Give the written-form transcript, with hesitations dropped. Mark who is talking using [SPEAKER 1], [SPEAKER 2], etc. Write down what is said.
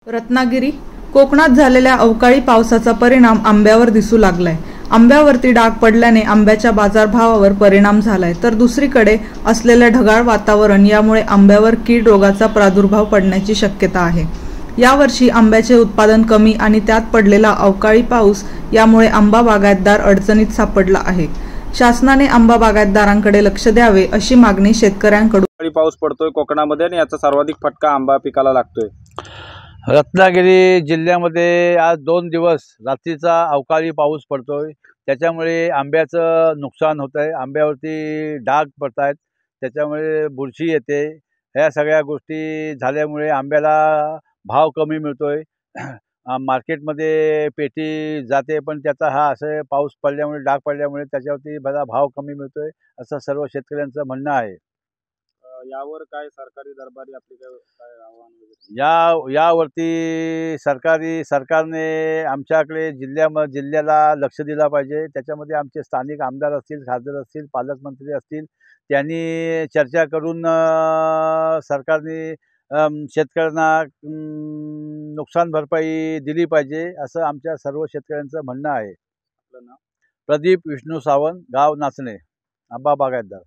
[SPEAKER 1] रत्नागिरी कोकणात झालेल्या अवकाळी पावसाचा परिणाम आंब्यावर दिसू लागलाय। आंब्यावरती डाग पडल्याने आंब्याच्या बाजारभावावर परिणाम झालाय, तर दुसरीकडे असलेले ढगाळ वातावरण यामुळे आंब्यावर कीड रोगाचा प्रादुर्भाव पडण्याची शक्यता आहे। यावर्षी आंब्याचे उत्पादन कमी आणि त्यात पडलेला अवकाळी पाऊस यामुळे आंबा बागायतदार अडचणीत सापडला आहे। शासनाने आंबा बागायतदारांकडे लक्ष द्यावे अशी मागणी शेतकऱ्यांकडून
[SPEAKER 2] पाऊस पडतोय कोकणामध्ये आणि याचा सर्वाधिक फटका आंबा पिकाला लागतोय।
[SPEAKER 3] रत्नागिरी जिल्ह्यामध्ये आज 2 दिवस रात्रीचा अवकाळी पाऊस पडतोय। त्याच्यामुळे आंब्याचं नुकसान होत आहे, आंब्यावरती डाग पडत आहेत, त्याच्यामुळे बुरशी येते। ह्या सगळ्या गोष्टी झाल्यामुळे आंब्याला भाव कमी मिळतोय। मार्केटमध्ये पेटी जाते, पण त्याचा हा असं पाऊस पडल्यामुळे डाग पडल्यामुळे त्याच्यावरती बरा भाव कमी मिळतोय असं सर्व शेतकऱ्यांचं म्हणणं आहे।
[SPEAKER 2] यावर काय सरकारी दरबारी आपली काय आव्हान वगैरे?
[SPEAKER 3] यावरती सरकारने आमच्याकडे जिल्ह्याला लक्ष दिला पाहिजे। त्याच्यामध्ये आमचे स्थानिक आमदार असतील, खासदार असतील, पालकमंत्री असतील, त्यांनी चर्चा करून सरकारने शेतकऱ्यांना नुकसान भरपाई दिली पाहिजे असं आमच्या सर्व शेतकऱ्यांचं म्हणणं आहे।
[SPEAKER 2] आपलं नाव?
[SPEAKER 3] प्रदीप विष्णू सावंत, गाव नाचणे, आंबा बागायतदार।